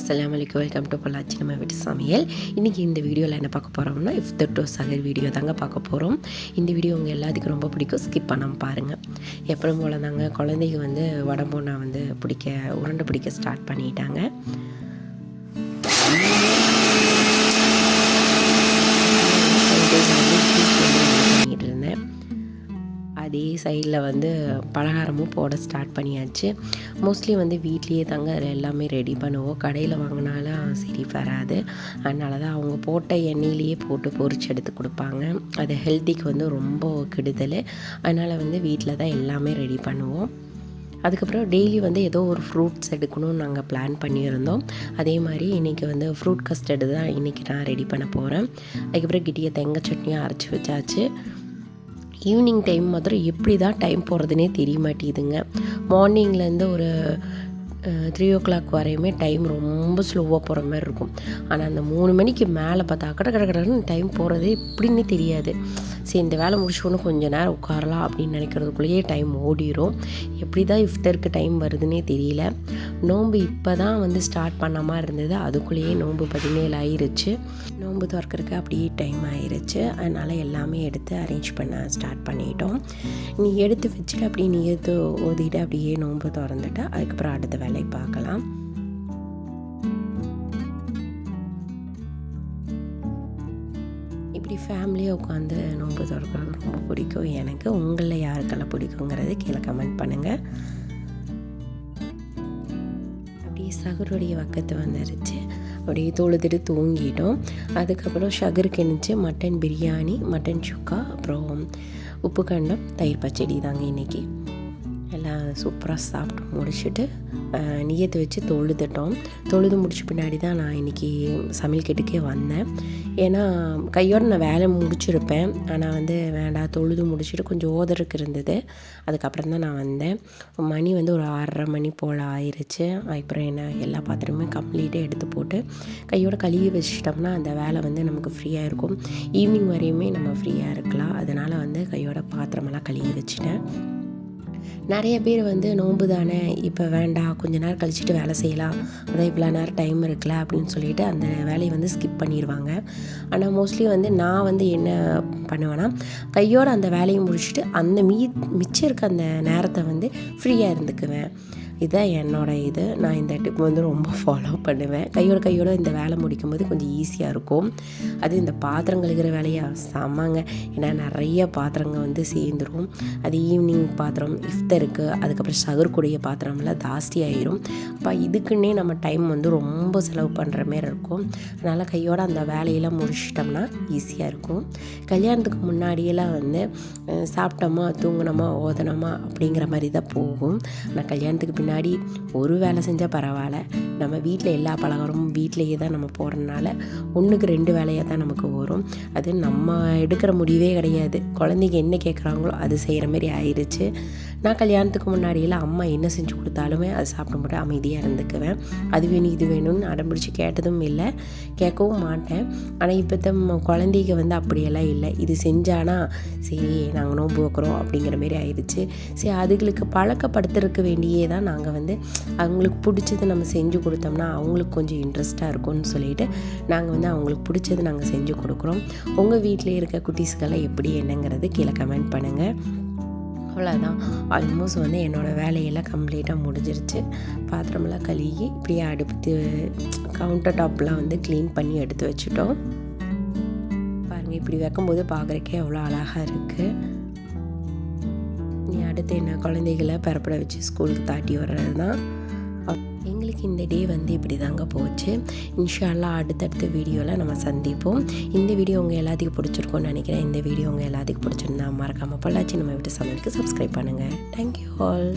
அஸ்ஸலாமு அலைக்கும். Welcome to Pollachi நம்ம வீட்டு சமையல். இன்றைக்கி இந்த வீடியோவில் என்ன பார்க்க போகிறோம்னா இஃப்தர் டு சஹர் வீடியோ தாங்க பார்க்க போகிறோம். இந்த வீடியோ உங்கள் எல்லாத்துக்கும் ரொம்ப பிடிக்கும், ஸ்கிப் பண்ணாமல் பாருங்கள். எப்பவும் போல தாங்க குழந்தைங்க வந்து உடம்புனா வந்து உருண்டை பிடிக்க ஸ்டார்ட் பண்ணிட்டாங்க. அதே சைடில் வந்து பலகாரமும் போட ஸ்டார்ட் பண்ணியாச்சு. மோஸ்ட்லி வந்து வீட்லேயே தாங்க எல்லாமே ரெடி பண்ணுவோம். கடையில் வாங்கினாலும் சரி வராது. அதனால தான் அவங்க போட்ட எண்ணெயிலேயே போட்டு பொரிச்சு எடுத்து கொடுப்பாங்க. அது ஹெல்த்திக்கு வந்து ரொம்ப கெடுதல். அதனால் வந்து வீட்டில் தான் எல்லாமே ரெடி பண்ணுவோம். அதுக்கப்புறம் டெய்லி வந்து ஏதோ ஒரு ஃப்ரூட்ஸ் எடுக்கணும்னு நாங்கள் பிளான் பண்ணியிருந்தோம். அதே மாதிரி இன்றைக்கி வந்து ஃப்ரூட் கஸ்டர்டு தான் இன்றைக்கி நான் ரெடி பண்ண போகிறேன். அதுக்கப்புறம் கிட்டிய தேங்காய் சட்னியும் அரைச்சி வச்சாச்சு. ஈவினிங் டைம் மாத்திரம் எப்படி தான் டைம் போகிறதுனே தெரிய மாட்டேங்குதுங்க. மார்னிங்லேருந்து ஒரு 3 o'clock வரையுமே டைம் ரொம்ப ஸ்லோவாக போகிற மாதிரி இருக்கும். ஆனால் அந்த 3 மணிக்கு மேலே பார்த்தா கடன்னு டைம் போகிறதே எப்படின்னு தெரியாது. சரி, இந்த வேலை முடிச்சோன்னு கொஞ்சம் நேரம் உட்காரலாம் அப்படின்னு நினைக்கிறதுக்குள்ளேயே டைம் ஓடிடும். எப்படி தான் இஃப்தருக்கு டைம் வருதுன்னே தெரியல. நோன்பு இப்போ தான் வந்து ஸ்டார்ட் பண்ண மாதிரி இருந்தது. அதுக்குள்ளேயே நோன்பு 17 ஆயிடுச்சு. நோன்பு திறக்கிறதுக்கு அப்படியே டைம் ஆயிடுச்சு. அதனால் எல்லாமே எடுத்து அரேஞ்ச் பண்ண ஸ்டார்ட் பண்ணிட்டோம். நீ எடுத்து வச்சுட்டு அப்படியே நீ எடுத்து ஓதிட்டு அப்படியே நோன்பு திறந்துட்டு அதுக்கப்புறம் அடுத்த வேலை பார்க்கலாம். இப்படி ஃபேமிலியாக உட்காந்து நோன்பு திறக்கிறது ரொம்ப பிடிக்கும் எனக்கு. உங்களில் யாருக்கெல்லாம் பிடிக்குங்கிறது கீழே கமெண்ட் பண்ணுங்கள். அப்படியே சகருடைய பக்கத்து வந்துருச்சு. அப்படியே தொழுதுட்டு தூங்கிட்டோம். அதுக்கப்புறம் ஷகருக்கு என்னச்சு மட்டன் பிரியாணி, மட்டன் சுக்கா, அப்புறம் உப்பு கண்டம், தயிர் பச்சடி தாங்க இன்றைக்கி. எல்லாம் சூப்பராக சாப்பிட்டு முடிச்சுட்டு நியத்து வச்சு தொழுது முடிச்ச பின்னாடி தான் நான் இன்றைக்கி சமையல் கட்டுக்கே வந்தேன். ஏன்னா கையோடு நான் வேலை முடிச்சிருப்பேன். ஆனால் வந்து வேண்டாம், தொழுது முடிச்சுட்டு கொஞ்சம் ஓதருக்கு இருந்தது. அதுக்கப்புறம் தான் நான் வந்தேன். மணி வந்து ஒரு 6:30 மணி போல் ஆயிடுச்சு. அப்புறம் என்ன எல்லா பாத்திரமே கம்ப்ளீட்டாக எடுத்து போட்டு கையோடு கழுவி வச்சிட்டோம்னா அந்த வேலை வந்து நமக்கு ஃப்ரீயாக இருக்கும். ஈவினிங் வரையுமே நம்ம ஃப்ரீயாக இருக்கலாம். அதனால் வந்து கையோட பாத்திரமெல்லாம் கழுவி வச்சுட்டேன். நிறைய பேர் வந்து நோன்பு தானே, இப்போ வேண்டாம், கொஞ்சம் நேரம் கழிச்சிட்டு வேலை செய்யலாம், அதான் இவ்வளோ நேரம் டைம் இருக்குல்ல அப்படின்னு சொல்லிட்டு அந்த வேலையை வந்து ஸ்கிப் பண்ணிடுவாங்க. ஆனால் மோஸ்ட்லி வந்து நான் வந்து என்ன பண்ணுவேன்னா கையோடு அந்த வேலையை முடிச்சுட்டு அந்த மிச்சம் இருக்க அந்த நேரத்தை வந்து ஃப்ரீயாக இருந்துக்குவேன். இதுதான் என்னோடய நான் இந்த டிப் வந்து ரொம்ப ஃபாலோ பண்ணுவேன். கையோட இந்த வேலை முடிக்கும்போது கொஞ்சம் ஈஸியாக இருக்கும். அது இந்த பாத்திரம் கழுகிற வேலையாக செம்மாங்க. ஏன்னா நிறைய பாத்திரங்கள் வந்து சேர்ந்துடும். அது ஈவினிங் பாத்திரம், இஃப்தருக்கு, அதுக்கப்புறம் சகருக்குடைய பாத்திரம்லாம் ஜாஸ்தி ஆகிரும். அப்போ இதுக்குன்னே நம்ம டைம் வந்து ரொம்ப செலவு பண்ணுற மாரி இருக்கும். அதனால் கையோடு அந்த வேலையெல்லாம் முடிச்சிட்டோம்னா ஈஸியாக இருக்கும். கல்யாணத்துக்கு முன்னாடியெல்லாம் வந்து சாப்பிட்டோமா, தூங்கினோமா, ஓதனோமா அப்படிங்கிற மாதிரி தான் போகும். ஆனால் கல்யாணத்துக்கு முன்னாடி ஒரு வேலை செஞ்சால் பரவாயில்ல, நம்ம வீட்டில் எல்லா பலகாரமும் வீட்டிலையே தான் நம்ம போடுறதுனால 1க்கு 2 வேலையாக தான் நமக்கு வரும். அது நம்ம எடுக்கிற முடிவே கிடையாது. குழந்தைங்க என்ன கேட்குறாங்களோ அது செய்கிற மாதிரி ஆயிடுச்சு. நான் கல்யாணத்துக்கு முன்னாடியெல்லாம் அம்மா என்ன செஞ்சு கொடுத்தாலுமே அது சாப்பிட மாட்டேன், அமைதியாக இருந்துக்குவேன். அது வேணும் இது வேணும்னு அடம்பிடிச்சி கேட்டதும் இல்லை, கேட்கவும் மாட்டேன். ஆனால் இப்போ குழந்தைங்க வந்து அப்படியெல்லாம் இல்லை. இது செஞ்சானா சரி நாங்கள் நோன்பு வைக்கிறோம் அப்படிங்கிற மாரி ஆயிடுச்சு. சரி, அதுகளுக்கு பழக்கப்படுத்துறதுக்கு வேண்டியே தான் நாங்கள் வந்து அவங்களுக்கு பிடிச்சது நம்ம செஞ்சு கொடுத்தோம்னா அவங்களுக்கு கொஞ்சம் இன்ட்ரெஸ்ட்டாக இருக்கும்னு சொல்லிட்டு நாங்கள் வந்து அவங்களுக்கு பிடிச்சது நாங்கள் செஞ்சு கொடுக்குறோம். உங்கள் வீட்டில் இருக்க குட்டீஸ்கெல்லாம் எப்படி என்னங்கிறது கீழே கமெண்ட் பண்ணுங்கள். அவ்வளோதான், ஆல்மோஸ்ட் வந்து என்னோடய வேலையெல்லாம் கம்ப்ளீட்டாக முடிஞ்சிருச்சு. பாத்திரமெல்லாம் கழுகி இப்படியே அடுப்பு கவுண்டர் டாப்லாம் வந்து க்ளீன் பண்ணி எடுத்து வச்சுட்டோம். பாருங்கள், இப்படி வைக்கும்போது பார்க்குறக்கே அவ்வளோ அழகாக இருக்குது. நீ அடுத்து என்ன குழந்தைகளை பெறப்பட வச்சு ஸ்கூலுக்கு தாட்டி வர்றது தான். எங்களுக்கு இந்த டே வந்து இப்படி தாங்க போச்சு. இன்ஷா அல்லாஹ் அடுத்தடுத்த வீடியோவில் நம்ம சந்திப்போம். இந்த வீடியோ உங்கள் எல்லாத்துக்கும் பிடிச்சிருக்கோன்னு நினைக்கிறேன். இந்த வீடியோ உங்கள் எல்லாத்துக்கும் பிடிச்சிருந்தா மறக்காமல் பொள்ளாச்சி நம்ம வீட்டு சமையலுக்கு சப்ஸ்கிரைப் பண்ணுங்கள். Thank you all.